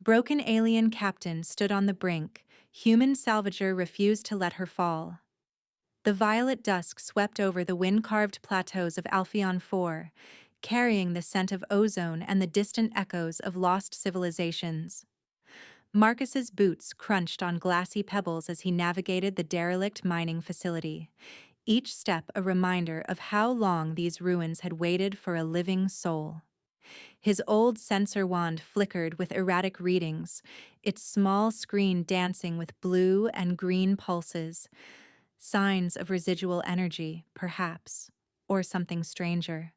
Broken alien captain stood on the brink. Human salvager refused to let her fall. The violet dusk swept over the wind-carved plateaus of Alpheon 4, carrying the scent of ozone and the distant echoes of lost civilizations. Marcus's boots crunched on glassy pebbles as he navigated the derelict mining facility, each step a reminder of how long these ruins had waited for a living soul. His old sensor wand flickered with erratic readings, its small screen dancing with blue and green pulses, signs of residual energy, perhaps, or something stranger.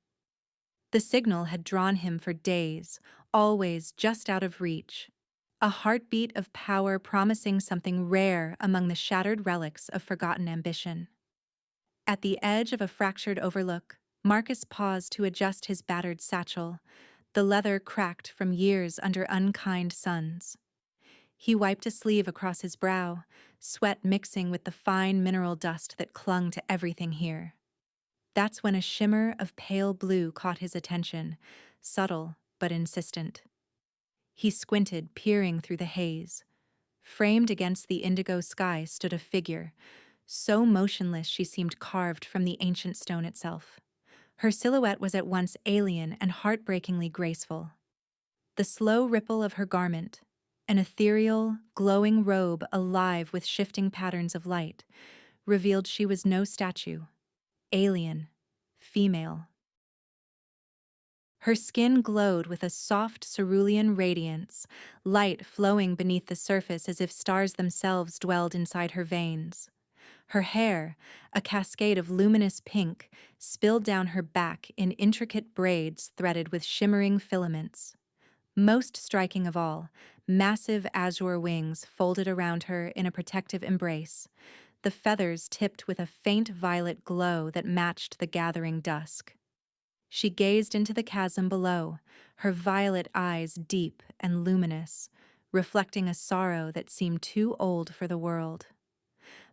The signal had drawn him for days, always just out of reach. A heartbeat of power promising something rare among the shattered relics of forgotten ambition. At the edge of a fractured overlook, Marcus paused to adjust his battered satchel, the leather cracked from years under unkind suns. He wiped a sleeve across his brow, sweat mixing with the fine mineral dust that clung to everything here. That's when a shimmer of pale blue caught his attention, subtle but insistent. He squinted, peering through the haze. Framed against the indigo sky stood a figure, so motionless she seemed carved from the ancient stone itself. Her silhouette was at once alien and heartbreakingly graceful. The slow ripple of her garment, an ethereal, glowing robe alive with shifting patterns of light, revealed she was no statue. Alien, female. Her skin glowed with a soft cerulean radiance, light flowing beneath the surface as if stars themselves dwelled inside her veins. Her hair, a cascade of luminous pink, spilled down her back in intricate braids threaded with shimmering filaments. Most striking of all, massive azure wings folded around her in a protective embrace, the feathers tipped with a faint violet glow that matched the gathering dusk. She gazed into the chasm below, her violet eyes deep and luminous, reflecting a sorrow that seemed too old for the world.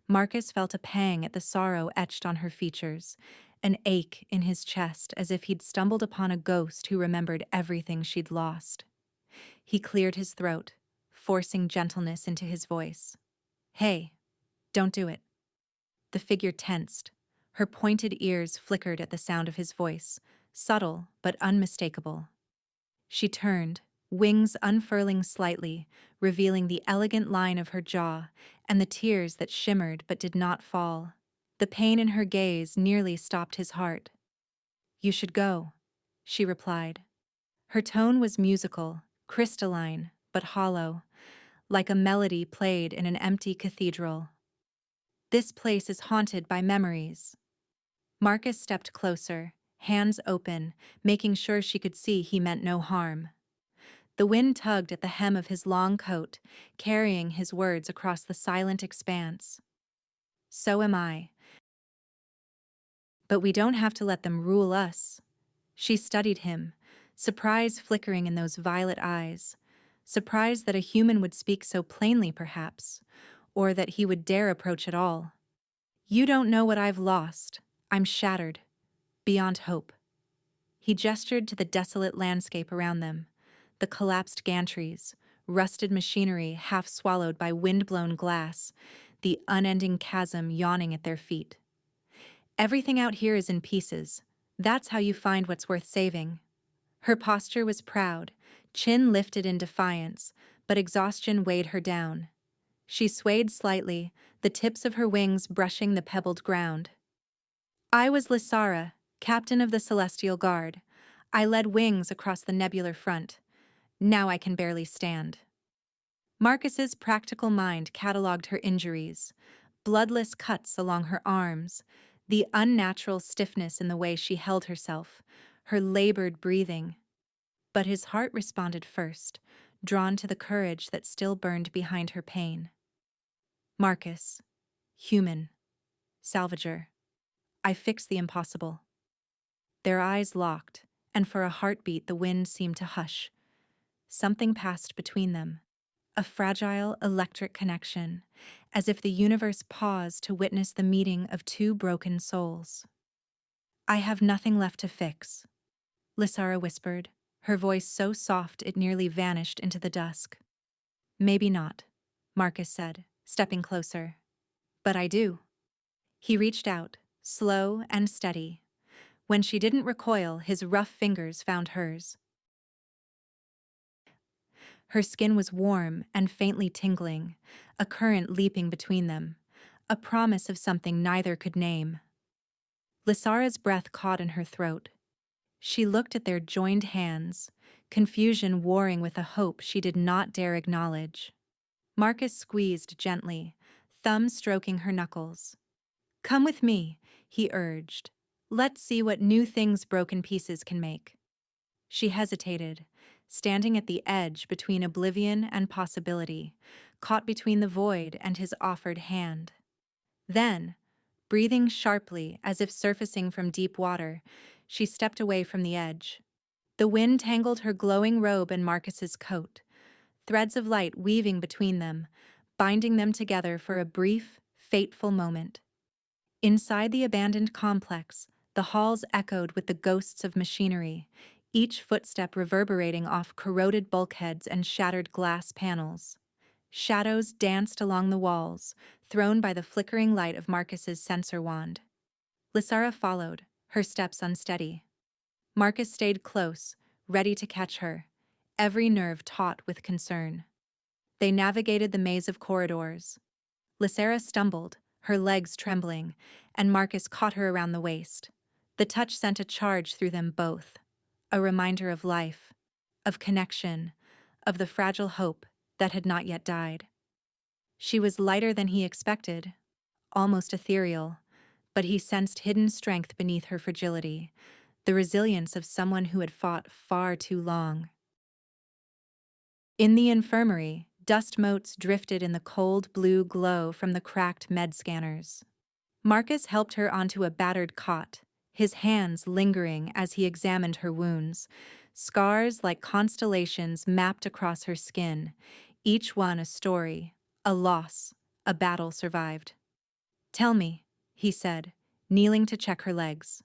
Marcus felt a pang at the sorrow etched on her features, an ache in his chest as if he'd stumbled upon a ghost who remembered everything she'd lost. He cleared his throat, forcing gentleness into his voice. "Hey, don't do it." The figure tensed. Her pointed ears flickered at the sound of his voice, subtle but unmistakable. She turned, wings unfurling slightly, revealing the elegant line of her jaw and the tears that shimmered but did not fall. The pain in her gaze nearly stopped his heart. "You should go," she replied. Her tone was musical, crystalline, but hollow, like a melody played in an empty cathedral. "This place is haunted by memories." Marcus stepped closer, hands open, making sure she could see he meant no harm. The wind tugged at the hem of his long coat, carrying his words across the silent expanse. "So am I. But we don't have to let them rule us." She studied him, surprise flickering in those violet eyes, surprise that a human would speak so plainly perhaps, or that he would dare approach at all. "You don't know what I've lost. I'm shattered, beyond hope." He gestured to the desolate landscape around them, the collapsed gantries, rusted machinery half swallowed by wind-blown glass, the unending chasm yawning at their feet. "Everything out here is in pieces. That's how you find what's worth saving." Her posture was proud, chin lifted in defiance, but exhaustion weighed her down. She swayed slightly, the tips of her wings brushing the pebbled ground. "I was Lysara, captain of the Celestial Guard. I led wings across the nebular front. Now I can barely stand." Marcus's practical mind catalogued her injuries, bloodless cuts along her arms, the unnatural stiffness in the way she held herself, her labored breathing. But his heart responded first, drawn to the courage that still burned behind her pain. "Marcus. Human. Salvager. I fixed the impossible." Their eyes locked, and for a heartbeat the wind seemed to hush. Something passed between them, a fragile electric connection, as if the universe paused to witness the meeting of two broken souls. "I have nothing left to fix," Lysara whispered, her voice so soft it nearly vanished into the dusk. Maybe not, Marcus said, stepping closer. But I do. He reached out, slow and steady. When she didn't recoil, his rough fingers found hers. Her skin was warm and faintly tingling, a current leaping between them, a promise of something neither could name. Lysara's breath caught in her throat. She looked at their joined hands, confusion warring with a hope she did not dare acknowledge. Marcus squeezed gently, thumb stroking her knuckles. "Come with me," he urged. "Let's see what new things broken pieces can make." She hesitated, standing at the edge between oblivion and possibility, caught between the void and his offered hand. Then, breathing sharply as if surfacing from deep water, she stepped away from the edge. The wind tangled her glowing robe and Marcus's coat, threads of light weaving between them, binding them together for a brief, fateful moment. Inside the abandoned complex, the halls echoed with the ghosts of machinery, each footstep reverberating off corroded bulkheads and shattered glass panels. Shadows danced along the walls, thrown by the flickering light of Marcus's sensor wand. Lysara followed, her steps unsteady. Marcus stayed close, ready to catch her, every nerve taut with concern. They navigated the maze of corridors. Lysara stumbled, her legs trembling, and Marcus caught her around the waist. The touch sent a charge through them both, a reminder of life, of connection, of the fragile hope that had not yet died. She was lighter than he expected, almost ethereal, but he sensed hidden strength beneath her fragility, the resilience of someone who had fought far too long. In the infirmary, dust motes drifted in the cold blue glow from the cracked med scanners. Marcus helped her onto a battered cot, his hands lingering as he examined her wounds, scars like constellations mapped across her skin, each one a story, a loss, a battle survived. "Tell me," he said, kneeling to check her legs.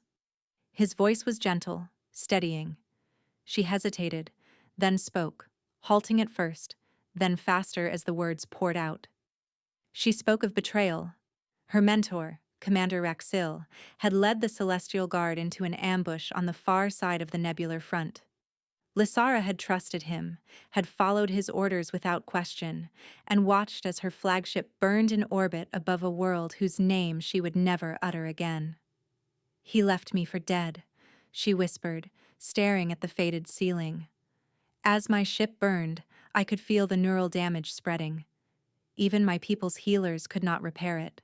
His voice was gentle, steadying. She hesitated, then spoke, halting at first, then faster as the words poured out. She spoke of betrayal. Her mentor, Commander Raxil, had led the Celestial Guard into an ambush on the far side of the nebular front. Lysara had trusted him, had followed his orders without question, and watched as her flagship burned in orbit above a world whose name she would never utter again. "He left me for dead," she whispered, staring at the faded ceiling. "As my ship burned, I could feel the neural damage spreading. Even my people's healers could not repair it."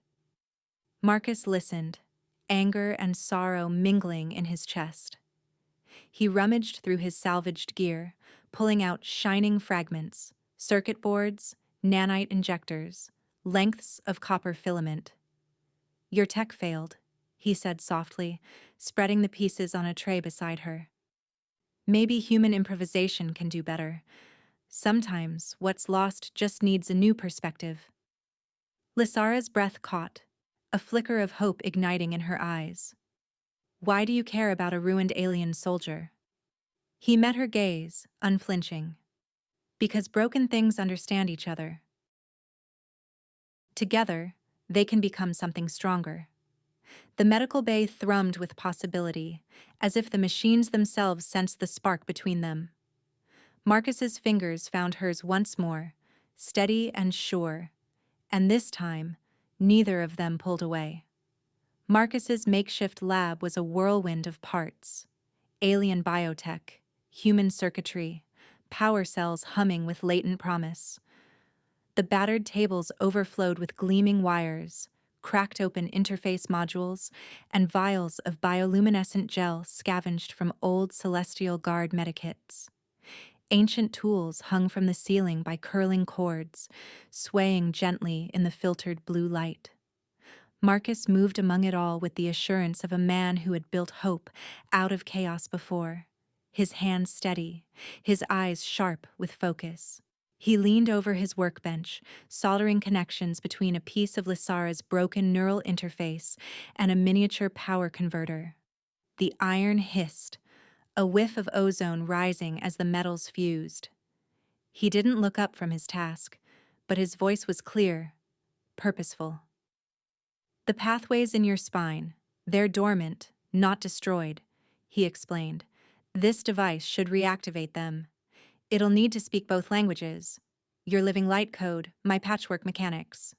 Marcus listened, anger and sorrow mingling in his chest. He rummaged through his salvaged gear, pulling out shining fragments, circuit boards, nanite injectors, lengths of copper filament. "Your tech failed," he said softly, spreading the pieces on a tray beside her. "Maybe human improvisation can do better. Sometimes what's lost just needs a new perspective." Lysara's breath caught, a flicker of hope igniting in her eyes. "Why do you care about a ruined alien soldier?" He met her gaze, unflinching. "Because broken things understand each other. Together, they can become something stronger." The medical bay thrummed with possibility, as if the machines themselves sensed the spark between them. Marcus's fingers found hers once more, steady and sure, and this time, neither of them pulled away. Marcus's makeshift lab was a whirlwind of parts. Alien biotech, human circuitry, power cells humming with latent promise. The battered tables overflowed with gleaming wires, cracked open interface modules, and vials of bioluminescent gel scavenged from old Celestial Guard medikits. Ancient tools hung from the ceiling by curling cords, swaying gently in the filtered blue light. Marcus moved among it all with the assurance of a man who had built hope out of chaos before, his hands steady, his eyes sharp with focus. He leaned over his workbench, soldering connections between a piece of Lysara's broken neural interface and a miniature power converter. The iron hissed, a whiff of ozone rising as the metals fused. He didn't look up from his task, but his voice was clear, purposeful. "The pathways in your spine, they're dormant, not destroyed," he explained. "This device should reactivate them. It'll need to speak both languages. Your living light code, my patchwork mechanics."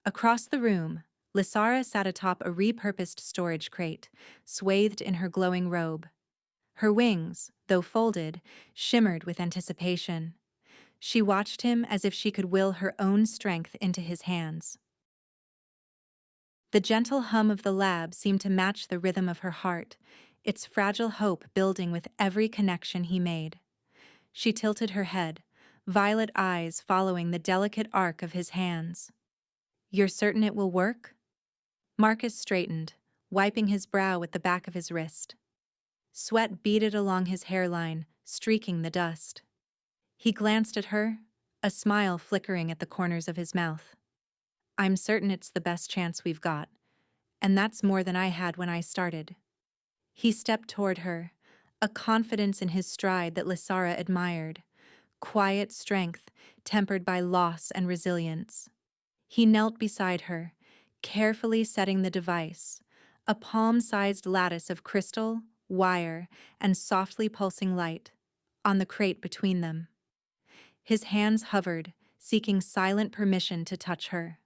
Across the room, Lysara sat atop a repurposed storage crate, swathed in her glowing robe. Her wings, though folded, shimmered with anticipation. She watched him as if she could will her own strength into his hands. The gentle hum of the lab seemed to match the rhythm of her heart, its fragile hope building with every connection he made. She tilted her head, violet eyes following the delicate arc of his hands. "You're certain it will work?" Marcus straightened, wiping his brow with the back of his wrist. Sweat beaded along his hairline, streaking the dust. He glanced at her, a smile flickering at the corners of his mouth. "I'm certain it's the best chance we've got, and that's more than I had when I started." He stepped toward her, a confidence in his stride that Lysara admired, quiet strength tempered by loss and resilience. He knelt beside her, carefully setting the device, a palm-sized lattice of crystal, wire, and softly pulsing light, on the crate between them. His hands hovered, seeking silent permission to touch her.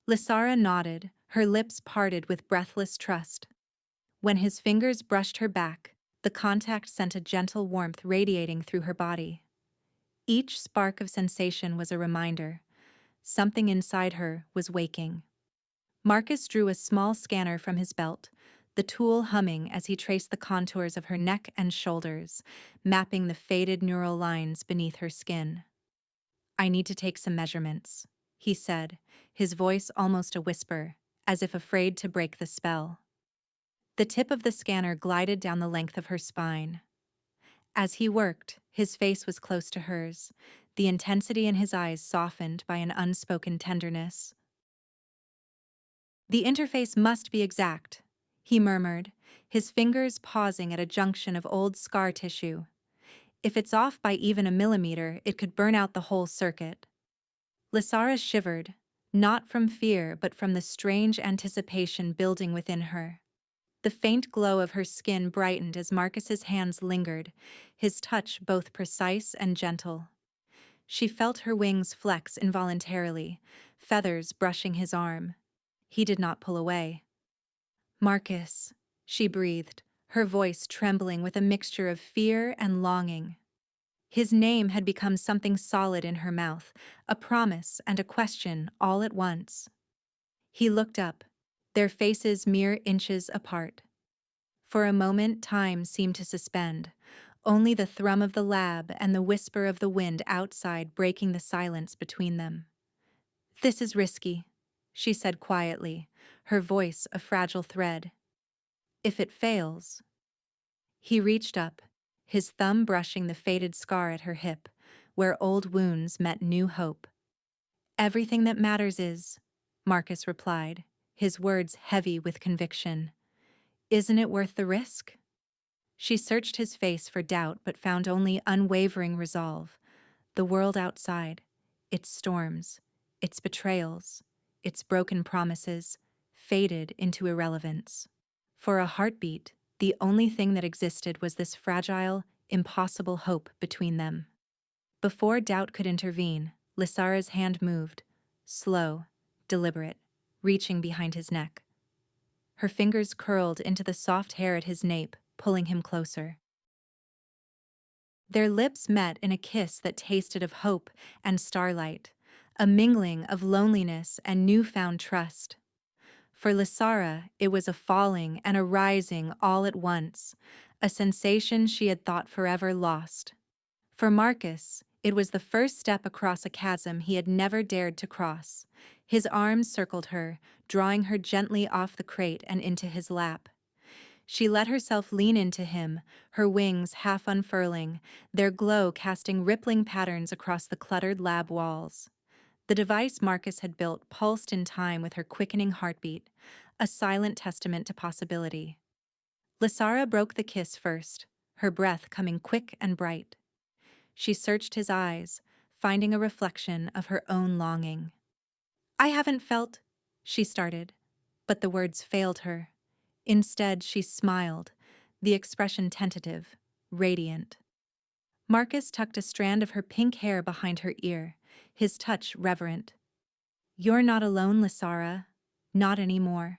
Lysara nodded, her lips parted with breathless trust. When his fingers brushed her back, the contact sent a gentle warmth radiating through her body. Each spark of sensation was a reminder. Something inside her was waking. Marcus drew a small scanner from his belt, the tool humming as he traced the contours of her neck and shoulders, mapping the faded neural lines beneath her skin. "I need to take some measurements," he said, his voice almost a whisper, as if afraid to break the spell. The tip of the scanner glided down the length of her spine. As he worked, his face was close to hers, the intensity in his eyes softened by an unspoken tenderness. "The interface must be exact," he murmured, his fingers pausing at a junction of old scar tissue. "If it's off by even a millimeter, it could burn out the whole circuit." Lysara shivered, not from fear but from the strange anticipation building within her. The faint glow of her skin brightened as Marcus's hands lingered, his touch both precise and gentle. She felt her wings flex involuntarily, feathers brushing his arm. He did not pull away. "Marcus," she breathed, her voice trembling with a mixture of fear and longing. His name had become something solid in her mouth, a promise and a question all at once. He looked up, their faces mere inches apart. For a moment time seemed to suspend, only the thrum of the lab and the whisper of the wind outside breaking the silence between them. "This is risky," she said quietly, her voice a fragile thread. "If it fails—" He reached up, his thumb brushing the faded scar at her hip, where old wounds met new hope. "Everything that matters is," Marcus replied, his words heavy with conviction. "Isn't it worth the risk?" She searched his face for doubt but found only unwavering resolve. The world outside, its storms, its betrayals, its broken promises, faded into irrelevance. For a heartbeat, the only thing that existed was this fragile, impossible hope between them. Before doubt could intervene, Lysara's hand moved, slow, deliberate, reaching behind his neck. Her fingers curled into the soft hair at his nape, pulling him closer. Their lips met in a kiss that tasted of hope and starlight, a mingling of loneliness and newfound trust. For Lysara, it was a falling and a rising all at once, a sensation she had thought forever lost. For Marcus, it was the first step across a chasm he had never dared to cross. His arms circled her, drawing her gently off the crate and into his lap. She let herself lean into him, her wings half unfurling, their glow casting rippling patterns across the cluttered lab walls. The device Marcus had built pulsed in time with her quickening heartbeat, a silent testament to possibility. Lysara broke the kiss first, her breath coming quick and bright. She searched his eyes, finding a reflection of her own longing. "I haven't felt," she started, but the words failed her. Instead, she smiled, the expression tentative, radiant. Marcus tucked a strand of her pink hair behind her ear, his touch reverent. "You're not alone, Lysara. Not anymore."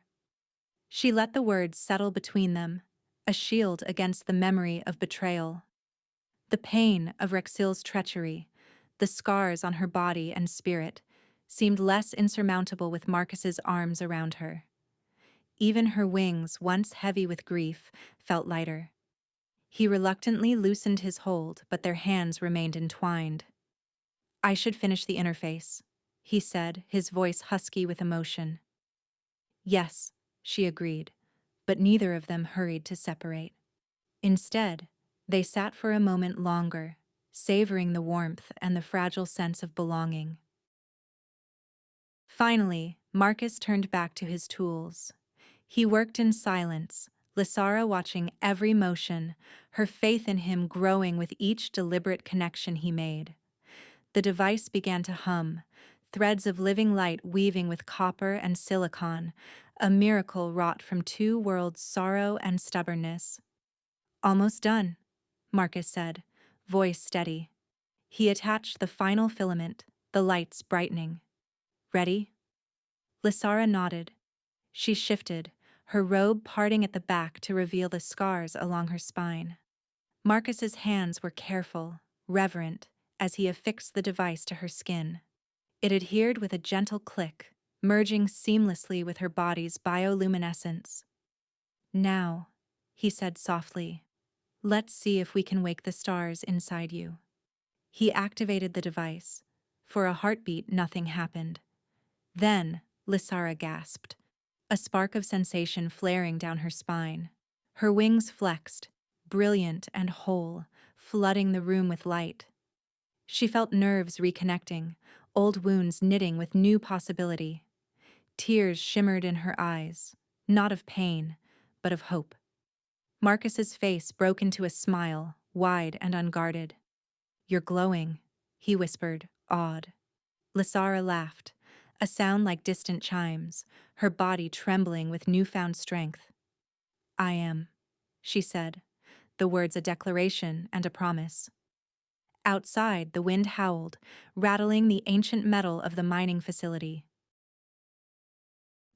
She let the words settle between them, a shield against the memory of betrayal. The pain of Rexil's treachery, the scars on her body and spirit, seemed less insurmountable with Marcus's arms around her. Even her wings, once heavy with grief, felt lighter. He reluctantly loosened his hold, but their hands remained entwined. "I should finish the interface," he said, his voice husky with emotion. "Yes," she agreed, but neither of them hurried to separate. Instead, they sat for a moment longer, savoring the warmth and the fragile sense of belonging. Finally, Marcus turned back to his tools. He worked in silence, Lysara watching every motion, her faith in him growing with each deliberate connection he made. The device began to hum, threads of living light weaving with copper and silicon, a miracle wrought from two worlds' sorrow and stubbornness. "Almost done," Marcus said, voice steady. He attached the final filament, the lights brightening. "Ready?" Lysara nodded. She shifted, her robe parting at the back to reveal the scars along her spine. Marcus's hands were careful, reverent, as he affixed the device to her skin. It adhered with a gentle click, merging seamlessly with her body's bioluminescence. "Now," he said softly, "let's see if we can wake the stars inside you." He activated the device. For a heartbeat, nothing happened. Then, Lysara gasped, a spark of sensation flaring down her spine. Her wings flexed, brilliant and whole, flooding the room with light. She felt nerves reconnecting, old wounds knitting with new possibility. Tears shimmered in her eyes, not of pain, but of hope. Marcus's face broke into a smile, wide and unguarded. "You're glowing," he whispered, awed. Lysara laughed, a sound like distant chimes, her body trembling with newfound strength. "I am," she said, the words a declaration and a promise. Outside, the wind howled, rattling the ancient metal of the mining facility.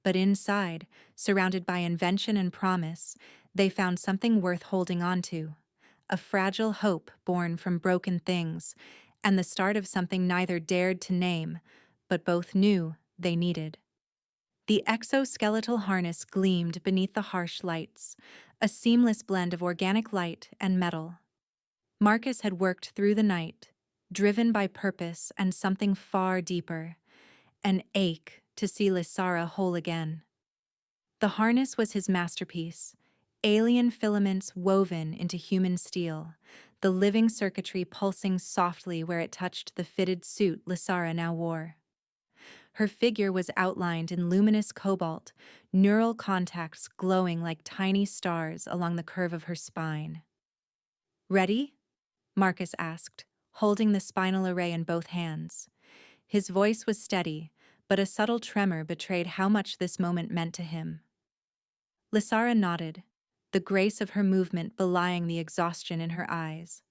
But inside, surrounded by invention and promise, they found something worth holding on to. A fragile hope born from broken things, and the start of something neither dared to name, but both knew they needed. The exoskeletal harness gleamed beneath the harsh lights, a seamless blend of organic light and metal. Marcus had worked through the night, driven by purpose and something far deeper, an ache to see Lysara whole again. The harness was his masterpiece, alien filaments woven into human steel, the living circuitry pulsing softly where it touched the fitted suit Lysara now wore. Her figure was outlined in luminous cobalt, neural contacts glowing like tiny stars along the curve of her spine. "Ready?" Marcus asked, holding the spinal array in both hands. His voice was steady, but a subtle tremor betrayed how much this moment meant to him. Lysara nodded, the grace of her movement belying the exhaustion in her eyes.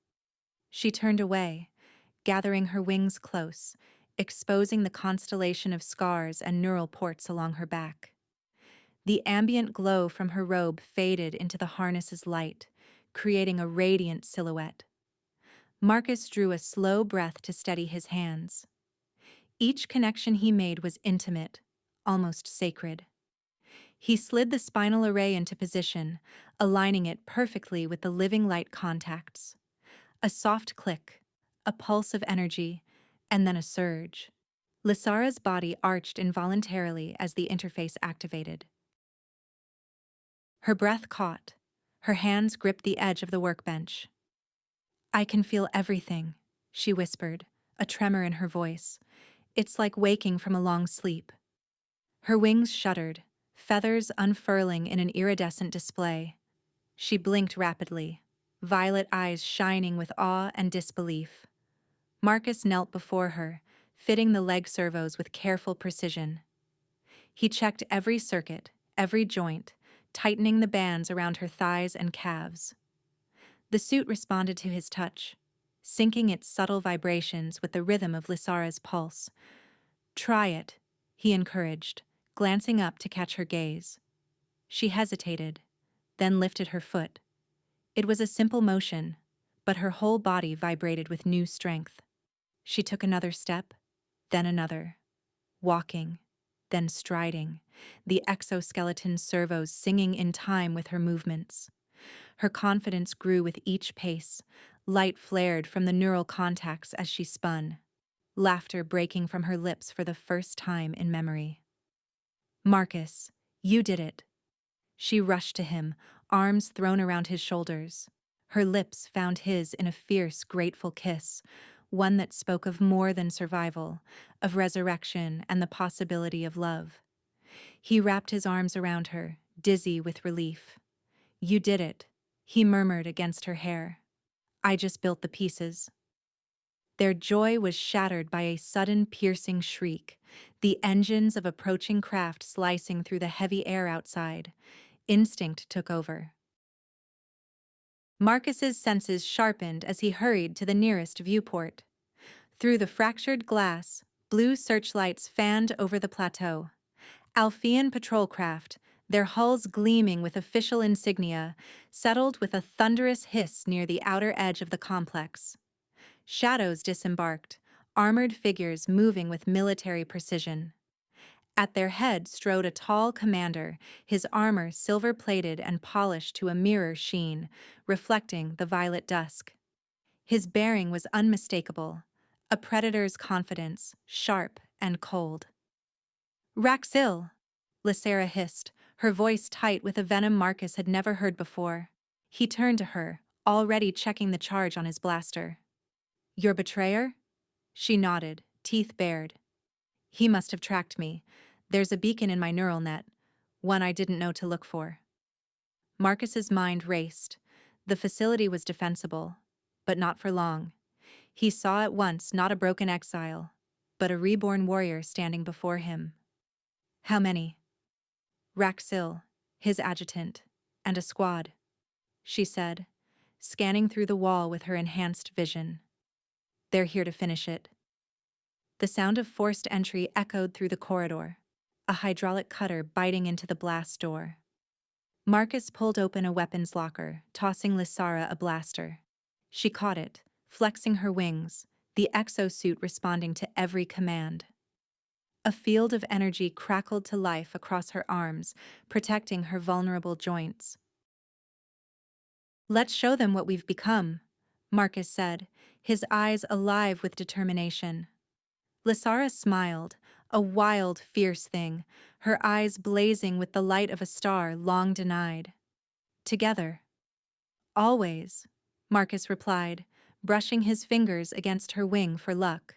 She turned away, gathering her wings close, exposing the constellation of scars and neural ports along her back. The ambient glow from her robe faded into the harness's light, creating a radiant silhouette. Marcus drew a slow breath to steady his hands. Each connection he made was intimate, almost sacred. He slid the spinal array into position, aligning it perfectly with the living light contacts. A soft click, a pulse of energy, and then a surge. Lysara's body arched involuntarily as the interface activated. Her breath caught. Her hands gripped the edge of the workbench. "I can feel everything," she whispered, a tremor in her voice. "It's like waking from a long sleep." Her wings shuddered, feathers unfurling in an iridescent display. She blinked rapidly, violet eyes shining with awe and disbelief. Marcus knelt before her, fitting the leg servos with careful precision. He checked every circuit, every joint, tightening the bands around her thighs and calves. The suit responded to his touch, syncing its subtle vibrations with the rhythm of Lysara's pulse. "Try it," he encouraged, glancing up to catch her gaze. She hesitated, then lifted her foot. It was a simple motion, but her whole body vibrated with new strength. She took another step, then another, walking, then striding, the exoskeleton servos singing in time with her movements. Her confidence grew with each pace. Light flared from the neural contacts as she spun, laughter breaking from her lips for the first time in memory. "Marcus, you did it." She rushed to him, arms thrown around his shoulders. Her lips found his in a fierce, grateful kiss, one that spoke of more than survival, of resurrection and the possibility of love. He wrapped his arms around her, dizzy with relief. "You did it," he murmured against her hair. "I just built the pieces." Their joy was shattered by a sudden piercing shriek, the engines of approaching craft slicing through the heavy air outside. Instinct took over. Marcus's senses sharpened as he hurried to the nearest viewport. Through the fractured glass, blue searchlights fanned over the plateau. Alphean patrol craft, their hulls gleaming with official insignia, settled with a thunderous hiss near the outer edge of the complex. Shadows disembarked, armored figures moving with military precision. At their head strode a tall commander, his armor silver-plated and polished to a mirror sheen, reflecting the violet dusk. His bearing was unmistakable, a predator's confidence, sharp and cold. "Raxil," Lysara hissed, her voice tight with a venom Marcus had never heard before. He turned to her, already checking the charge on his blaster. "Your betrayer?" She nodded, teeth bared. "He must have tracked me. There's a beacon in my neural net, one I didn't know to look for." Marcus's mind raced. The facility was defensible, but not for long. He saw at once not a broken exile, but a reborn warrior standing before him. "How many?" "Raxil, his adjutant, and a squad," she said, scanning through the wall with her enhanced vision. "They're here to finish it." The sound of forced entry echoed through the corridor, a hydraulic cutter biting into the blast door. Marcus pulled open a weapons locker, tossing Lysara a blaster. She caught it, flexing her wings, the exosuit responding to every command. A field of energy crackled to life across her arms, protecting her vulnerable joints. "Let's show them what we've become," Marcus said, his eyes alive with determination. Lysara smiled, a wild, fierce thing, her eyes blazing with the light of a star long denied. "Together." "Always," Marcus replied, brushing his fingers against her wing for luck.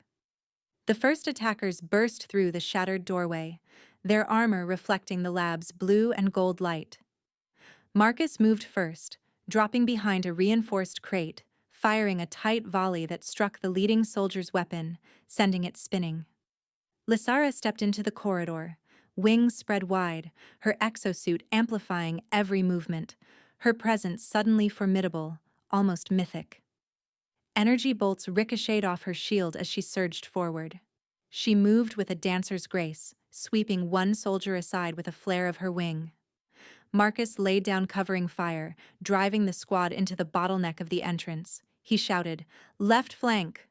The first attackers burst through the shattered doorway, their armor reflecting the lab's blue and gold light. Marcus moved first, dropping behind a reinforced crate, firing a tight volley that struck the leading soldier's weapon, sending it spinning. Lysara stepped into the corridor, wings spread wide, her exosuit amplifying every movement, her presence suddenly formidable, almost mythic. Energy bolts ricocheted off her shield as she surged forward. She moved with a dancer's grace, sweeping one soldier aside with a flare of her wing. Marcus laid down covering fire, driving the squad into the bottleneck of the entrance. He shouted, "Left flank!"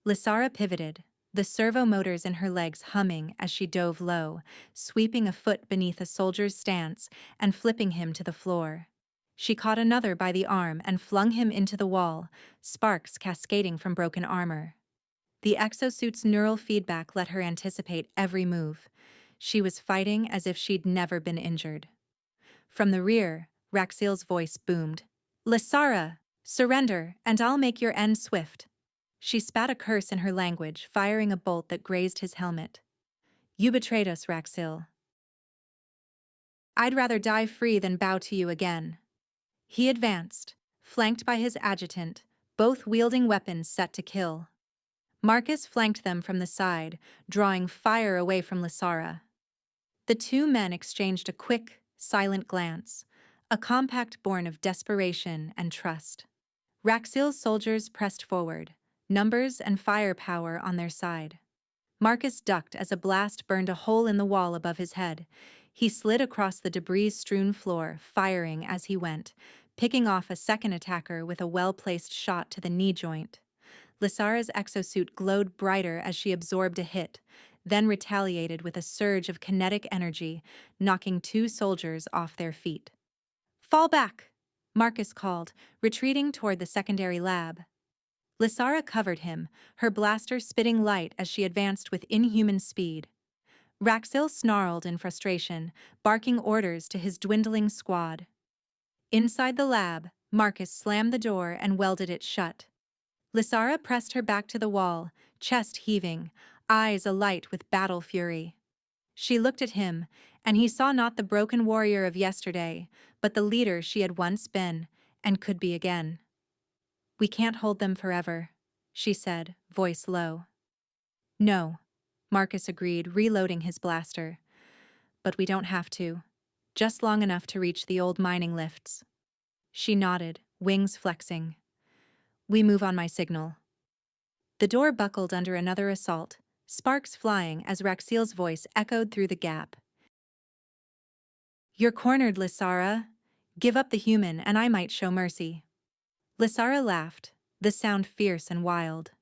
Lysara pivoted, the servo motors in her legs humming as she dove low, sweeping a foot beneath a soldier's stance and flipping him to the floor. She caught another by the arm and flung him into the wall, sparks cascading from broken armor. The exosuit's neural feedback let her anticipate every move. She was fighting as if she'd never been injured. From the rear, Raxil's voice boomed. "Lysara, surrender, and I'll make your end swift." She spat a curse in her language, firing a bolt that grazed his helmet. "You betrayed us, Raxil. I'd rather die free than bow to you again." He advanced, flanked by his adjutant, both wielding weapons set to kill. Marcus flanked them from the side, drawing fire away from Lysara. The two men exchanged a quick, silent glance, a compact born of desperation and trust. Raxil's soldiers pressed forward, numbers and firepower on their side. Marcus ducked as a blast burned a hole in the wall above his head. He slid across the debris-strewn floor, firing as he went, picking off a second attacker with a well-placed shot to the knee joint. Lysara's exosuit glowed brighter as she absorbed a hit, then retaliated with a surge of kinetic energy, knocking two soldiers off their feet. "Fall back!" Marcus called, retreating toward the secondary lab. Lysara covered him, her blaster spitting light as she advanced with inhuman speed. Raxil snarled in frustration, barking orders to his dwindling squad. Inside the lab, Marcus slammed the door and welded it shut. Lysara pressed her back to the wall, chest heaving, eyes alight with battle fury. She looked at him, and he saw not the broken warrior of yesterday, but the leader she had once been, and could be again. "We can't hold them forever," she said, voice low. "No," Marcus agreed, reloading his blaster. "But we don't have to. Just long enough to reach the old mining lifts." She nodded, wings flexing. "We move on my signal." The door buckled under another assault, sparks flying as Raxil's voice echoed through the gap. "You're cornered, Lysara. Give up the human and I might show mercy." Lysara laughed, the sound fierce and wild.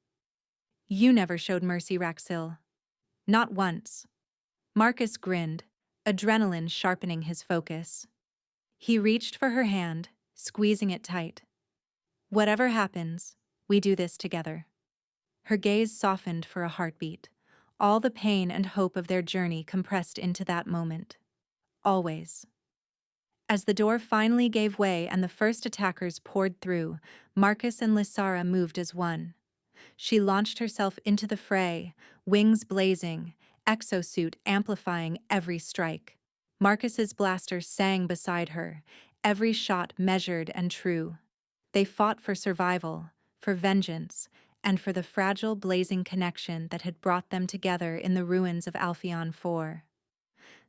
"You never showed mercy, Raxil. Not once." Marcus grinned, adrenaline sharpening his focus. He reached for her hand, squeezing it tight. "Whatever happens, we do this together." Her gaze softened for a heartbeat, all the pain and hope of their journey compressed into that moment. Always. As the door finally gave way and the first attackers poured through, Marcus and Lysara moved as one. She launched herself into the fray, wings blazing, exosuit amplifying every strike. Marcus's blaster sang beside her, every shot measured and true. They fought for survival, for vengeance, and for the fragile blazing connection that had brought them together in the ruins of Alpheon 4.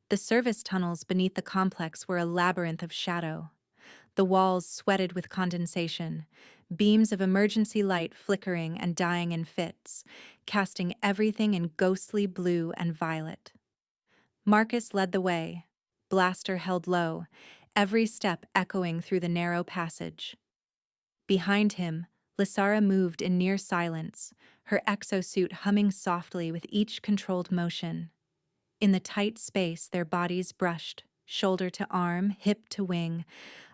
The service tunnels beneath the complex were a labyrinth of shadow. The walls sweated with condensation, beams of emergency light flickering and dying in fits, casting everything in ghostly blue and violet. Marcus led the way, blaster held low, every step echoing through the narrow passage. Behind him, Lysara moved in near silence, her exosuit humming softly with each controlled motion. In the tight space their bodies brushed, shoulder to arm, hip to wing,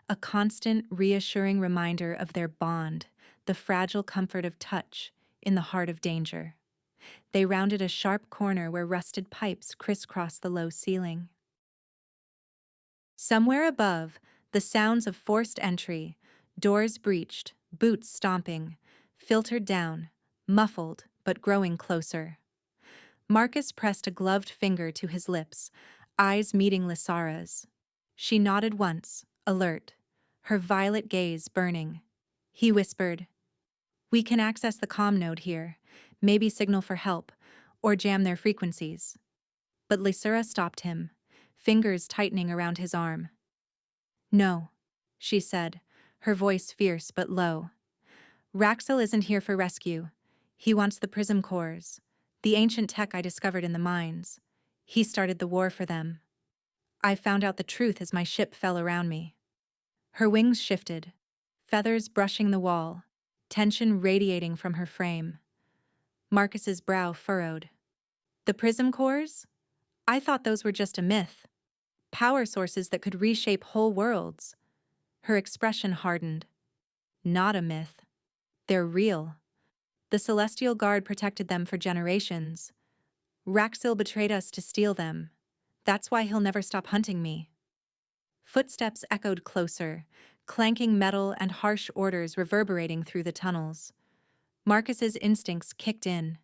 a constant, reassuring reminder of their bond, the fragile comfort of touch in the heart of danger. They rounded a sharp corner where rusted pipes crisscrossed the low ceiling. Somewhere above, the sounds of forced entry, doors breached, boots stomping, filtered down, muffled but growing closer. Marcus pressed a gloved finger to his lips, eyes meeting Lysara's. She nodded once, alert, her violet gaze burning. He whispered, "We can access the comm node here, maybe signal for help, or jam their frequencies." But Lysara stopped him, fingers tightening around his arm. "No," she said, her voice fierce but low. "Raxil isn't here for rescue. He wants the prism cores, the ancient tech I discovered in the mines. He started the war for them. I found out the truth as my ship fell around me." Her wings shifted, feathers brushing the wall, tension radiating from her frame. Marcus's brow furrowed. "The prism cores? I thought those were just a myth. Power sources that could reshape whole worlds." Her expression hardened. "Not a myth. They're real. The Celestial Guard protected them for generations. Raxil betrayed us to steal them. That's why he'll never stop hunting me." Footsteps echoed closer, clanking metal and harsh orders reverberating through the tunnels. Marcus's instincts kicked in.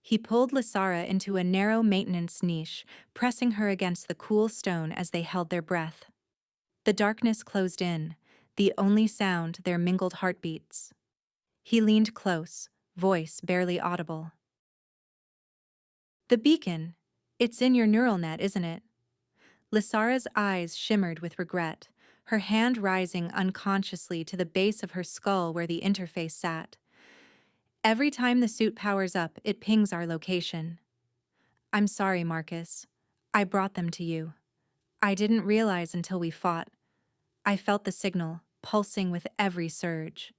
He pulled Lysara into a narrow maintenance niche, pressing her against the cool stone as they held their breath. The darkness closed in, the only sound their mingled heartbeats. He leaned close, voice barely audible. The beacon. It's in your neural net, isn't it? Lysara's eyes shimmered with regret, her hand rising unconsciously to the base of her skull where the interface sat. Every time the suit powers up, it pings our location. I'm sorry, Marcus. I brought them to you. I didn't realize until we fought. I felt the signal, pulsing with every surge.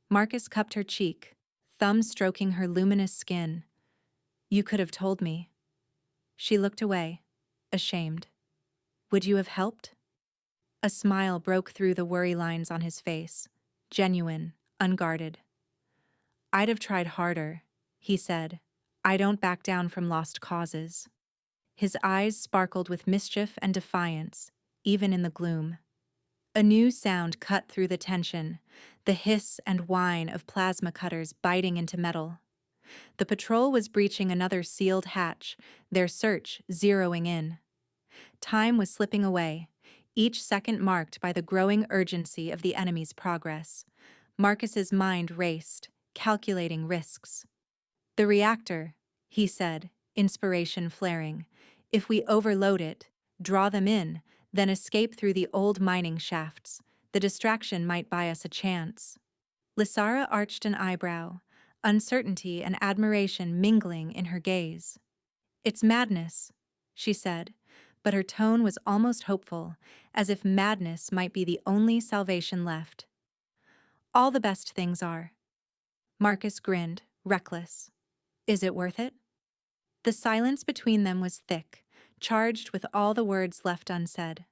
Marcus cupped her cheek, thumb stroking her luminous skin. You could have told me. She looked away, ashamed. Would you have helped? A smile broke through the worry lines on his face, genuine, unguarded. I'd have tried harder, he said. I don't back down from lost causes. His eyes sparkled with mischief and defiance, even in the gloom. A new sound cut through the tension, the hiss and whine of plasma cutters biting into metal. The patrol was breaching another sealed hatch, their search zeroing in. Time was slipping away, each second marked by the growing urgency of the enemy's progress. Marcus's mind raced, calculating risks. The reactor, he said, inspiration flaring. If we overload it, draw them in, then escape through the old mining shafts, the distraction might buy us a chance. Lysara arched an eyebrow, uncertainty and admiration mingling in her gaze. It's madness, she said, but her tone was almost hopeful, as if madness might be the only salvation left. All the best things are. Marcus grinned, reckless. Is it worth it? The silence between them was thick, charged with all the words left unsaid.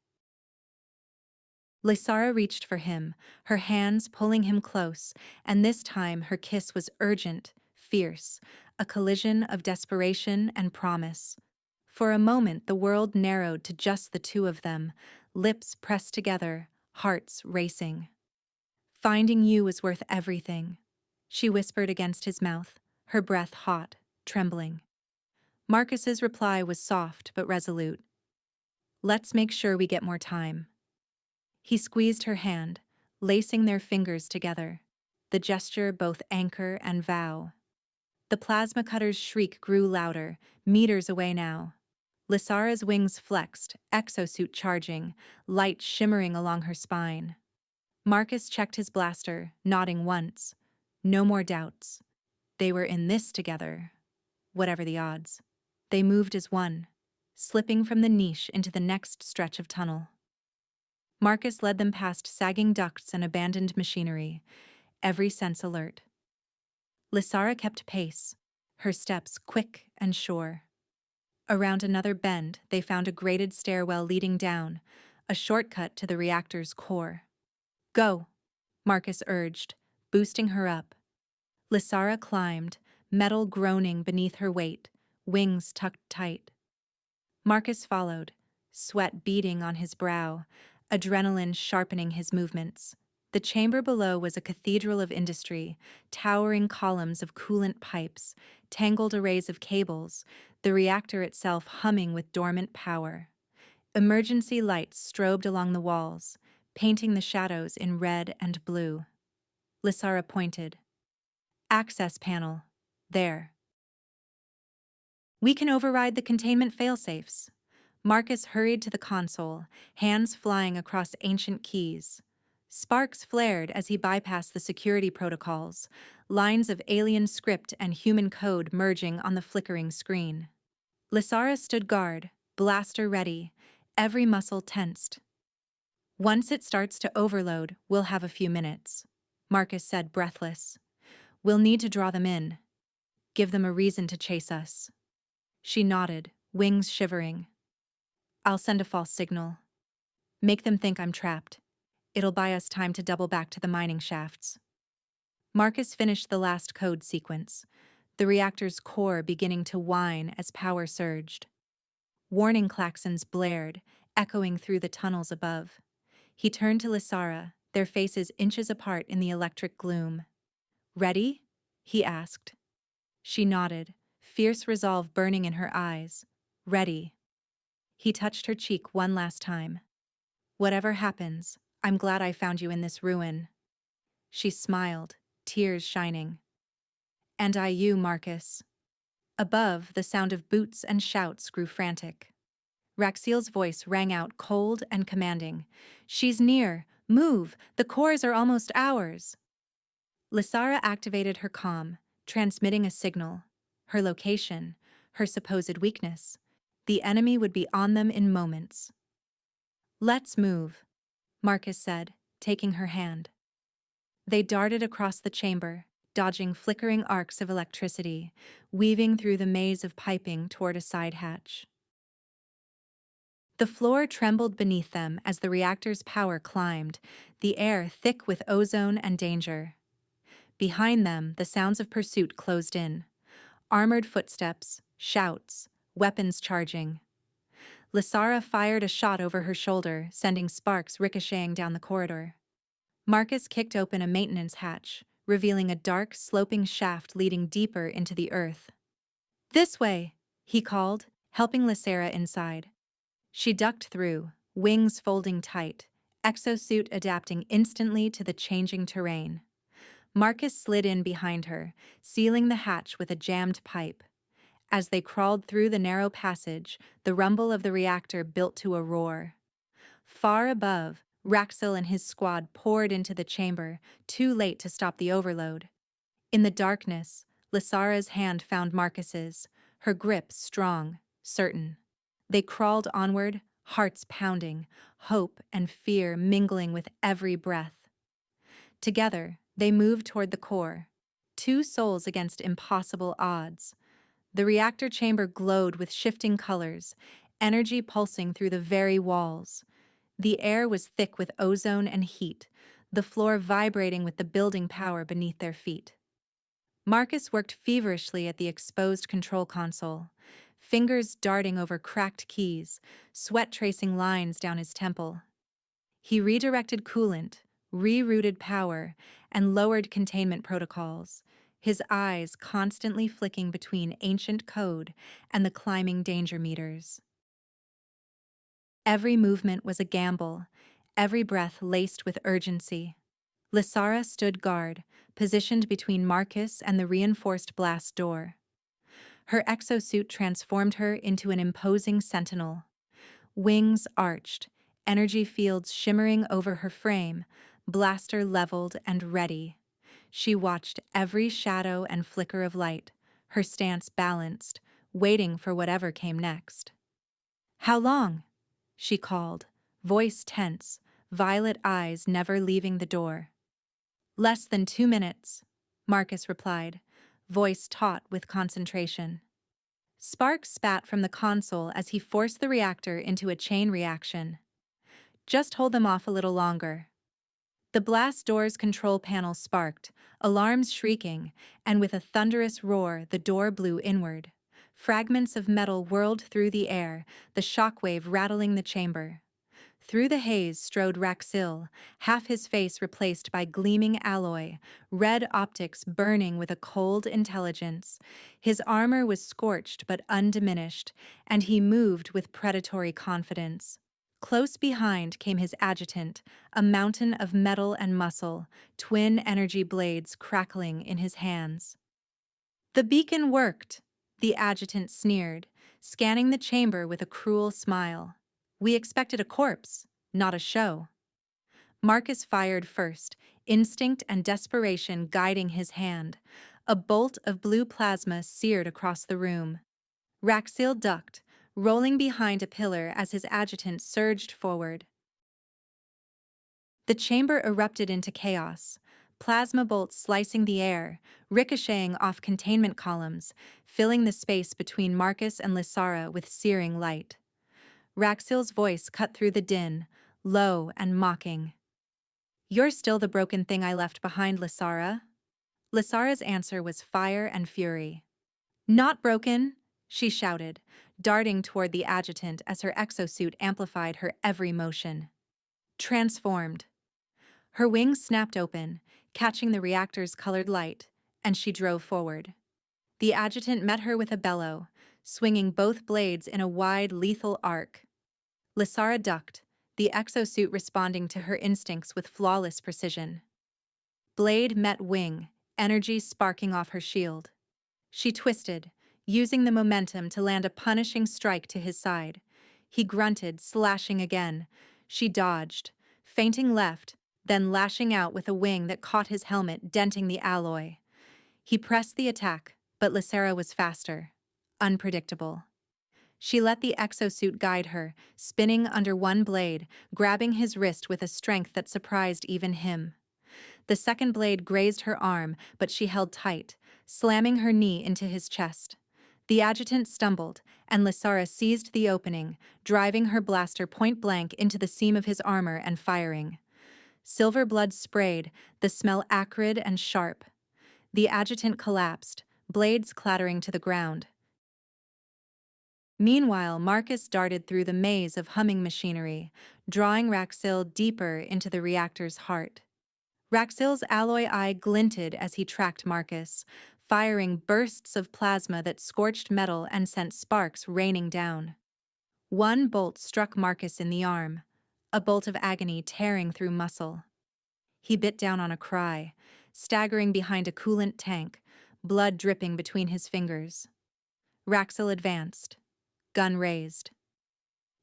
Lysara reached for him, her hands pulling him close, and this time her kiss was urgent, fierce, a collision of desperation and promise. For a moment the world narrowed to just the two of them, lips pressed together, hearts racing. Finding you was worth everything, she whispered against his mouth, her breath hot, trembling. Marcus's reply was soft but resolute. Let's make sure we get more time. He squeezed her hand, lacing their fingers together, the gesture both anchor and vow. The plasma cutter's shriek grew louder, meters away now. Lysara's wings flexed, exosuit charging, light shimmering along her spine. Marcus checked his blaster, nodding once. No more doubts. They were in this together, whatever the odds. They moved as one, slipping from the niche into the next stretch of tunnel. Marcus led them past sagging ducts and abandoned machinery, every sense alert. Lysara kept pace, her steps quick and sure. Around another bend, they found a grated stairwell leading down, a shortcut to the reactor's core. Go, Marcus urged, boosting her up. Lysara climbed, metal groaning beneath her weight, wings tucked tight. Marcus followed, sweat beading on his brow, adrenaline sharpening his movements. The chamber below was a cathedral of industry, towering columns of coolant pipes, tangled arrays of cables, the reactor itself humming with dormant power. Emergency lights strobed along the walls, painting the shadows in red and blue. Lysara pointed. Access panel. There. We can override the containment failsafes. Marcus hurried to the console, hands flying across ancient keys. Sparks flared as he bypassed the security protocols, lines of alien script and human code merging on the flickering screen. Lysara stood guard, blaster ready, every muscle tensed. Once it starts to overload, we'll have a few minutes, Marcus said, breathless. We'll need to draw them in. Give them a reason to chase us. She nodded, wings shivering. I'll send a false signal. Make them think I'm trapped. It'll buy us time to double back to the mining shafts. Marcus finished the last code sequence, the reactor's core beginning to whine as power surged. Warning klaxons blared, echoing through the tunnels above. He turned to Lysara, their faces inches apart in the electric gloom. Ready? He asked. She nodded, fierce resolve burning in her eyes. Ready. He touched her cheek one last time. Whatever happens, I'm glad I found you in this ruin. She smiled, tears shining. "And you, Marcus." Above, the sound of boots and shouts grew frantic. Raxiel's voice rang out cold and commanding. "She's near! Move! The cores are almost ours!" Lysara activated her comm, transmitting a signal. Her location, her supposed weakness. The enemy would be on them in moments. "Let's move," Marcus said, taking her hand. They darted across the chamber, dodging flickering arcs of electricity, weaving through the maze of piping toward a side hatch. The floor trembled beneath them as the reactor's power climbed, the air thick with ozone and danger. Behind them, the sounds of pursuit closed in. Armored footsteps, shouts, weapons charging. Lysara fired a shot over her shoulder, sending sparks ricocheting down the corridor. Marcus kicked open a maintenance hatch, revealing a dark, sloping shaft leading deeper into the earth. "This way," he called, helping Lysara inside. She ducked through, wings folding tight, exosuit adapting instantly to the changing terrain. Marcus slid in behind her, sealing the hatch with a jammed pipe. As they crawled through the narrow passage, the rumble of the reactor built to a roar. Far above, Raxiel and his squad poured into the chamber, too late to stop the overload. In the darkness, Lysara's hand found Marcus's, her grip strong, certain. They crawled onward, hearts pounding, hope and fear mingling with every breath. Together, they moved toward the core, two souls against impossible odds. The reactor chamber glowed with shifting colors, energy pulsing through the very walls. The air was thick with ozone and heat, the floor vibrating with the building power beneath their feet. Marcus worked feverishly at the exposed control console, fingers darting over cracked keys, sweat tracing lines down his temple. He redirected coolant, rerouted power, and lowered containment protocols, his eyes constantly flicking between ancient code and the climbing danger meters. Every movement was a gamble, every breath laced with urgency. Lysara stood guard, positioned between Marcus and the reinforced blast door. Her exosuit transformed her into an imposing sentinel. Wings arched, energy fields shimmering over her frame, blaster leveled and ready. She watched every shadow and flicker of light, her stance balanced, waiting for whatever came next. "How long?" she called, voice tense, violet eyes never leaving the door. "Less than 2 minutes," Marcus replied, voice taut with concentration. Sparks spat from the console as he forced the reactor into a chain reaction. "Just hold them off a little longer." The blast door's control panel sparked, alarms shrieking, and with a thunderous roar, the door blew inward. Fragments of metal whirled through the air, the shockwave rattling the chamber. Through the haze strode Raxiel, half his face replaced by gleaming alloy, red optics burning with a cold intelligence. His armor was scorched but undiminished, and he moved with predatory confidence. Close behind came his adjutant, a mountain of metal and muscle, twin energy blades crackling in his hands. "The beacon worked," the adjutant sneered, scanning the chamber with a cruel smile. "We expected a corpse, not a show." Marcus fired first, instinct and desperation guiding his hand. A bolt of blue plasma seared across the room. Raxiel ducked, rolling behind a pillar as his adjutant surged forward. The chamber erupted into chaos, plasma bolts slicing the air, ricocheting off containment columns, filling the space between Marcus and Lysara with searing light. Raxiel's voice cut through the din, low and mocking. "You're still the broken thing I left behind, Lysara." Lysara's answer was fire and fury. "Not broken," she shouted, darting toward the adjutant as her exosuit amplified her every motion. "Transformed." Her wings snapped open, catching the reactor's colored light, and she drove forward. The adjutant met her with a bellow, swinging both blades in a wide, lethal arc. Lysara ducked, the exosuit responding to her instincts with flawless precision. Blade met wing, energy sparking off her shield. She twisted, using the momentum to land a punishing strike to his side. He grunted, slashing again. She dodged, feinting left, then lashing out with a wing that caught his helmet, denting the alloy. He pressed the attack, but Lysera was faster, unpredictable. She let the exosuit guide her, spinning under one blade, grabbing his wrist with a strength that surprised even him. The second blade grazed her arm, but she held tight, slamming her knee into his chest. The adjutant stumbled, and Lysara seized the opening, driving her blaster point-blank into the seam of his armor and firing. Silver blood sprayed, the smell acrid and sharp. The adjutant collapsed, blades clattering to the ground. Meanwhile, Marcus darted through the maze of humming machinery, drawing Raxil deeper into the reactor's heart. Raxil's alloy eye glinted as he tracked Marcus, firing bursts of plasma that scorched metal and sent sparks raining down. One bolt struck Marcus in the arm, a bolt of agony tearing through muscle. He bit down on a cry, staggering behind a coolant tank, blood dripping between his fingers. Raxil advanced, gun raised.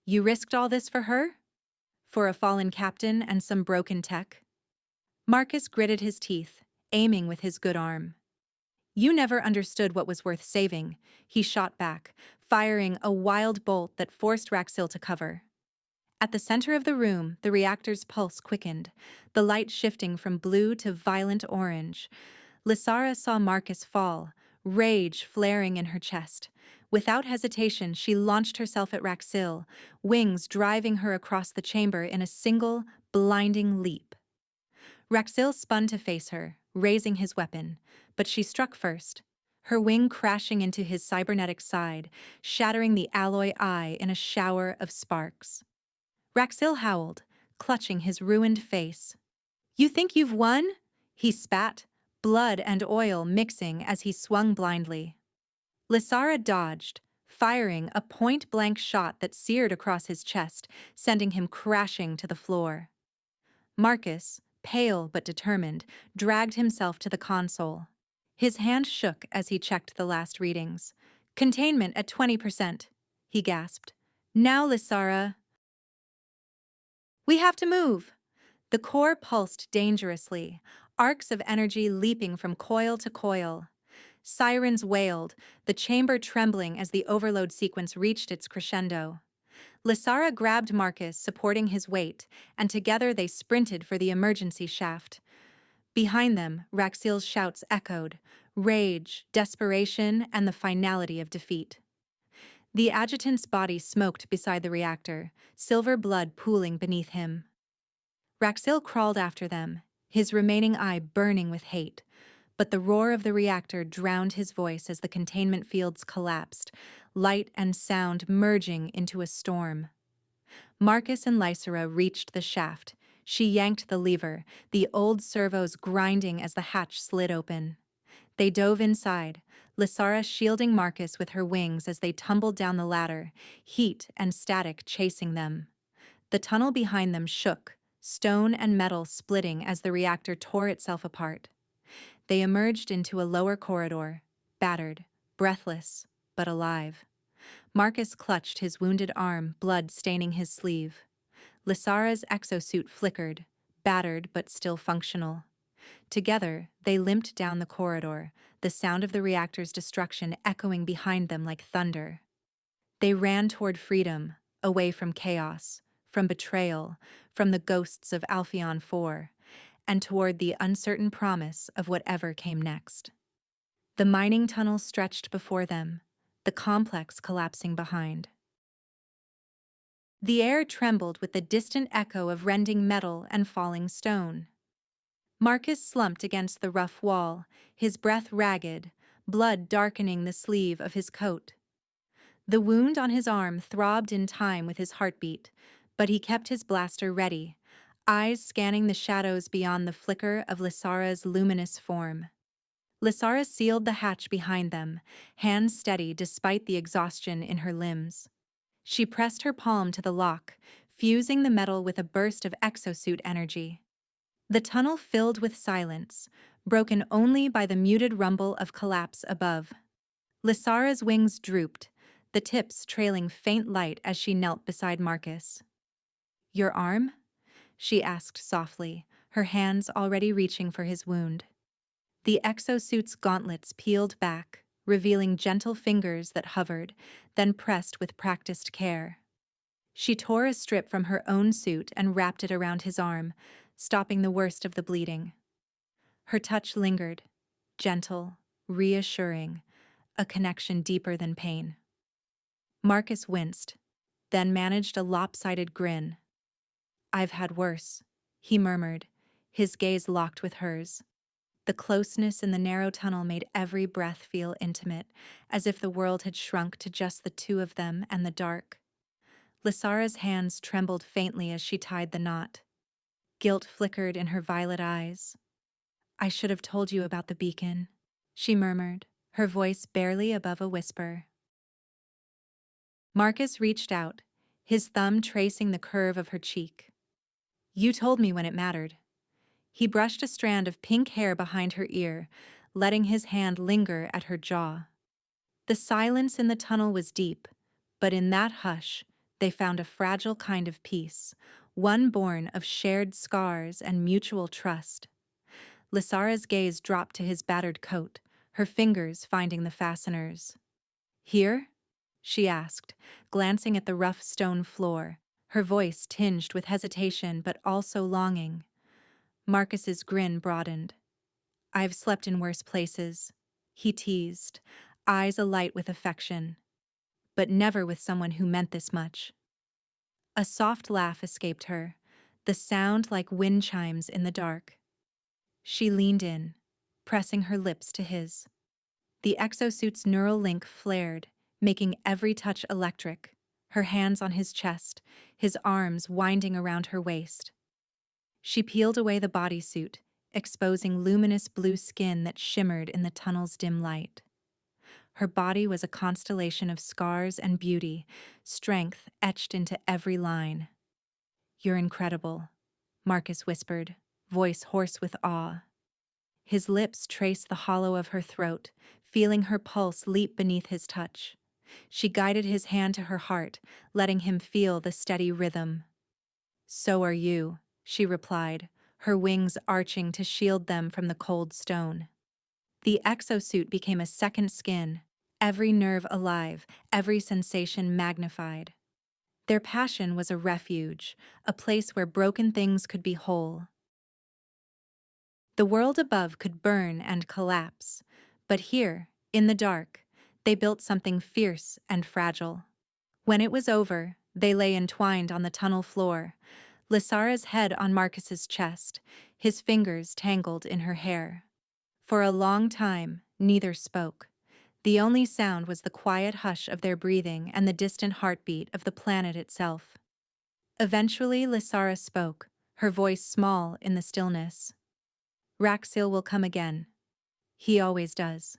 "You risked all this for her? For a fallen captain and some broken tech?" Marcus gritted his teeth, aiming with his good arm. "You never understood what was worth saving," he shot back, firing a wild bolt that forced Raxil to cover. At the center of the room, the reactor's pulse quickened, the light shifting from blue to violent orange. Lysara saw Marcus fall, rage flaring in her chest. Without hesitation, she launched herself at Raxil, wings driving her across the chamber in a single, blinding leap. Raxil spun to face her, raising his weapon, but she struck first, her wing crashing into his cybernetic side, shattering the alloy eye in a shower of sparks. Raxil howled, clutching his ruined face. "You think you've won?" he spat, blood and oil mixing as he swung blindly. Lysara dodged, firing a point-blank shot that seared across his chest, sending him crashing to the floor. Marcus, pale but determined, dragged himself to the console. His hand shook as he checked the last readings. "Containment at 20%, he gasped. "Now, Lysara." "We have to move!" The core pulsed dangerously, arcs of energy leaping from coil to coil. Sirens wailed, the chamber trembling as the overload sequence reached its crescendo. Lysara grabbed Marcus, supporting his weight, and together they sprinted for the emergency shaft. Behind them, Raxil's shouts echoed, rage, desperation, and the finality of defeat. The adjutant's body smoked beside the reactor, silver blood pooling beneath him. Raxil crawled after them, his remaining eye burning with hate, but the roar of the reactor drowned his voice as the containment fields collapsed, light and sound merging into a storm. Marcus and Lysara reached the shaft. She yanked the lever, the old servos grinding as the hatch slid open. They dove inside, Lysara shielding Marcus with her wings as they tumbled down the ladder, heat and static chasing them. The tunnel behind them shook, stone and metal splitting as the reactor tore itself apart. They emerged into a lower corridor, battered, breathless, but alive. Marcus clutched his wounded arm, blood staining his sleeve. Lysara's exosuit flickered, battered but still functional. Together, they limped down the corridor, the sound of the reactor's destruction echoing behind them like thunder. They ran toward freedom, away from chaos, from betrayal, from the ghosts of Alpheon 4, and toward the uncertain promise of whatever came next. The mining tunnel stretched before them, the complex collapsing behind. The air trembled with the distant echo of rending metal and falling stone. Marcus slumped against the rough wall, his breath ragged, blood darkening the sleeve of his coat. The wound on his arm throbbed in time with his heartbeat, but he kept his blaster ready, eyes scanning the shadows beyond the flicker of Lysara's luminous form. Lysara sealed the hatch behind them, hands steady despite the exhaustion in her limbs. She pressed her palm to the lock, fusing the metal with a burst of exosuit energy. The tunnel filled with silence, broken only by the muted rumble of collapse above. Lysara's wings drooped, the tips trailing faint light as she knelt beside Marcus. "Your arm?" she asked softly, her hands already reaching for his wound. The exosuit's gauntlets peeled back, revealing gentle fingers that hovered, then pressed with practiced care. She tore a strip from her own suit and wrapped it around his arm, stopping the worst of the bleeding. Her touch lingered, gentle, reassuring, a connection deeper than pain. Marcus winced, then managed a lopsided grin. "I've had worse," he murmured, his gaze locked with hers. The closeness in the narrow tunnel made every breath feel intimate, as if the world had shrunk to just the two of them and the dark. Lysara's hands trembled faintly as she tied the knot. Guilt flickered in her violet eyes. "I should have told you about the beacon," she murmured, her voice barely above a whisper. Marcus reached out, his thumb tracing the curve of her cheek. "You told me when it mattered." He brushed a strand of pink hair behind her ear, letting his hand linger at her jaw. The silence in the tunnel was deep, but in that hush, they found a fragile kind of peace, one born of shared scars and mutual trust. Lysara's gaze dropped to his battered coat, her fingers finding the fasteners. "Here?" she asked, glancing at the rough stone floor, her voice tinged with hesitation but also longing. Marcus's grin broadened. "I've slept in worse places," he teased, eyes alight with affection. "But never with someone who meant this much." A soft laugh escaped her, the sound like wind chimes in the dark. She leaned in, pressing her lips to his. The exosuit's neural link flared, making every touch electric, her hands on his chest, his arms winding around her waist. She peeled away the bodysuit, exposing luminous blue skin that shimmered in the tunnel's dim light. Her body was a constellation of scars and beauty, strength etched into every line. "You're incredible," Marcus whispered, voice hoarse with awe. His lips traced the hollow of her throat, feeling her pulse leap beneath his touch. She guided his hand to her heart, letting him feel the steady rhythm. "So are you," she replied, her wings arching to shield them from the cold stone. The exosuit became a second skin, every nerve alive, every sensation magnified. Their passion was a refuge, a place where broken things could be whole. The world above could burn and collapse, but here, in the dark, they built something fierce and fragile. When it was over, they lay entwined on the tunnel floor, Lysara's head on Marcus's chest, his fingers tangled in her hair. For a long time, neither spoke. The only sound was the quiet hush of their breathing and the distant heartbeat of the planet itself. Eventually, Lysara spoke, her voice small in the stillness. "Raxil will come again. He always does."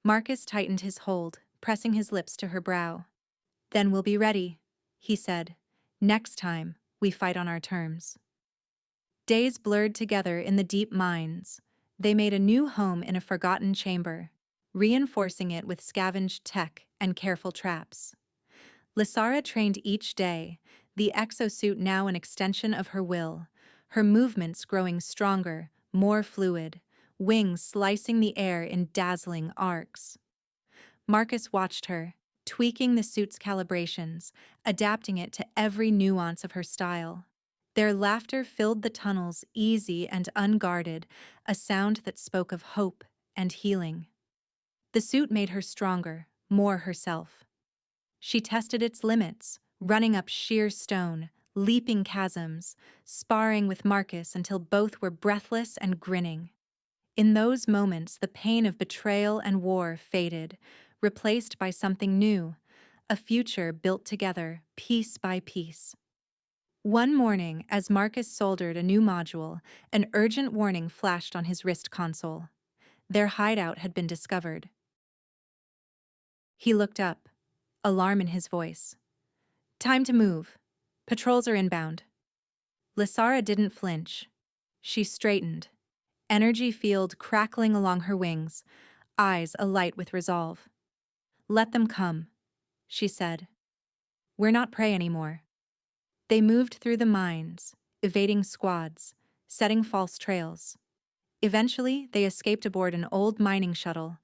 Marcus tightened his hold, pressing his lips to her brow. "Then we'll be ready," he said. "Next time, we fight on our terms." Days blurred together in the deep mines. They made a new home in a forgotten chamber, reinforcing it with scavenged tech and careful traps. Lysara trained each day, the exosuit now an extension of her will, her movements growing stronger, more fluid, wings slicing the air in dazzling arcs. Marcus watched her, tweaking the suit's calibrations, adapting it to every nuance of her style. Their laughter filled the tunnels, easy and unguarded, a sound that spoke of hope and healing. The suit made her stronger, more herself. She tested its limits, running up sheer stone, leaping chasms, sparring with Marcus until both were breathless and grinning. In those moments, the pain of betrayal and war faded, replaced by something new, a future built together, piece by piece. One morning, as Marcus soldered a new module, an urgent warning flashed on his wrist console. Their hideout had been discovered. He looked up, alarm in his voice. "Time to move. Patrols are inbound." Lysara didn't flinch. She straightened. energy field crackling along her wings, eyes alight with resolve. "Let them come," she said. "We're not prey anymore." They moved through the mines, evading squads, setting false trails. Eventually, they escaped aboard an old mining shuttle,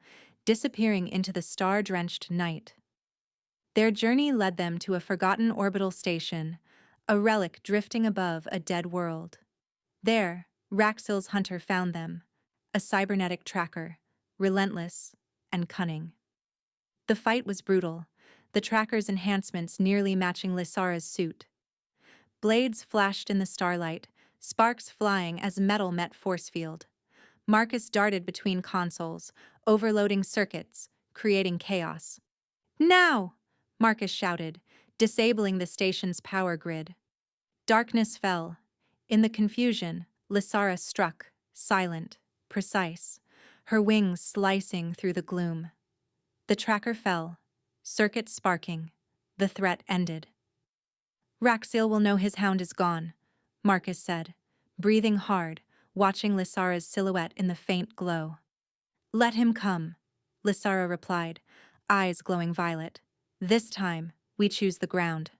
disappearing into the star-drenched night. Their journey led them to a forgotten orbital station, a relic drifting above a dead world. There, Raxil's hunter found them, a cybernetic tracker, relentless and cunning. The fight was brutal, the tracker's enhancements nearly matching Lysara's suit. Blades flashed in the starlight, sparks flying as metal met force field. Marcus darted between consoles, overloading circuits, creating chaos. "Now!" Marcus shouted, disabling the station's power grid. Darkness fell. In the confusion, Lysara struck, silent, precise, her wings slicing through the gloom. The tracker fell, circuits sparking. The threat ended. "Raxil will know his hound is gone," Marcus said, breathing hard, watching Lysara's silhouette in the faint glow. "Let him come," Lysara replied, eyes glowing violet. "This time, we choose the ground."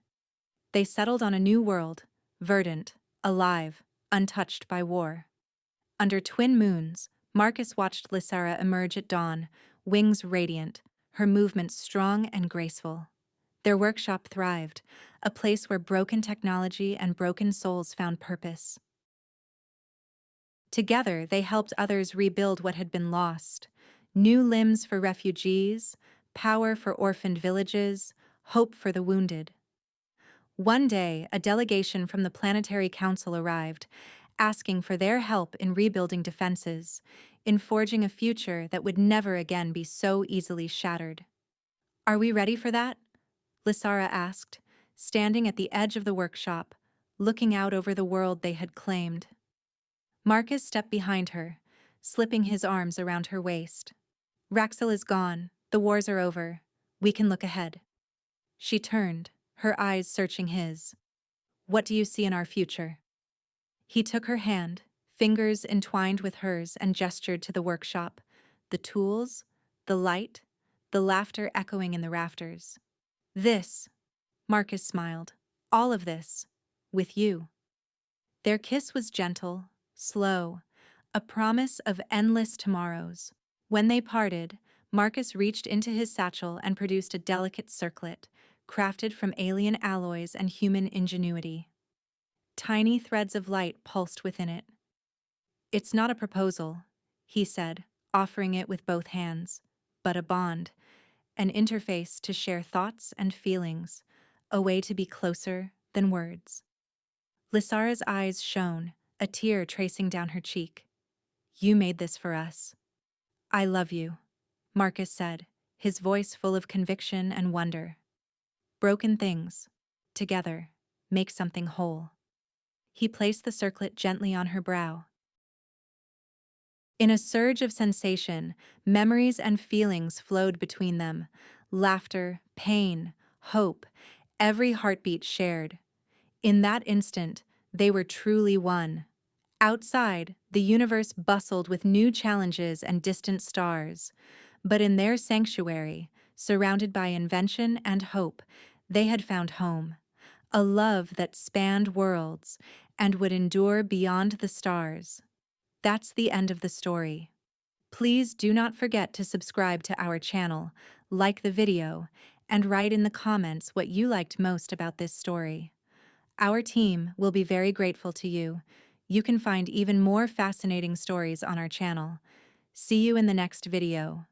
They settled on a new world, verdant, alive, untouched by war. Under twin moons, Marcus watched Lysara emerge at dawn, wings radiant, her movements strong and graceful. Their workshop thrived, a place where broken technology and broken souls found purpose. Together, they helped others rebuild what had been lost. New limbs for refugees, power for orphaned villages, hope for the wounded. One day, a delegation from the Planetary Council arrived, asking for their help in rebuilding defenses, in forging a future that would never again be so easily shattered. "Are we ready for that?" Lysara asked, standing at the edge of the workshop, looking out over the world they had claimed. Marcus stepped behind her, slipping his arms around her waist. "Raxil is gone, the wars are over, we can look ahead." She turned, her eyes searching his. "What do you see in our future?" He took her hand, fingers entwined with hers, and gestured to the workshop, the tools, the light, the laughter echoing in the rafters. "This," Marcus smiled, "all of this, with you." Their kiss was gentle, slow, a promise of endless tomorrows. When they parted, Marcus reached into his satchel and produced a delicate circlet, crafted from alien alloys and human ingenuity. Tiny threads of light pulsed within it. "It's not a proposal," he said, offering it with both hands, "but a bond, an interface to share thoughts and feelings, a way to be closer than words." Lysara's eyes shone, a tear tracing down her cheek. "You made this for us." "I love you," Marcus said, his voice full of conviction and wonder. "Broken things, together, make something whole." He placed the circlet gently on her brow. In a surge of sensation, memories and feelings flowed between them. Laughter, pain, hope, every heartbeat shared. In that instant, they were truly one. Outside, the universe bustled with new challenges and distant stars. But in their sanctuary, surrounded by invention and hope, they had found home. A love that spanned worlds and would endure beyond the stars. That's the end of the story. Please do not forget to subscribe to our channel, like the video, and write in the comments what you liked most about this story. Our team will be very grateful to you. You can find even more fascinating stories on our channel. See you in the next video.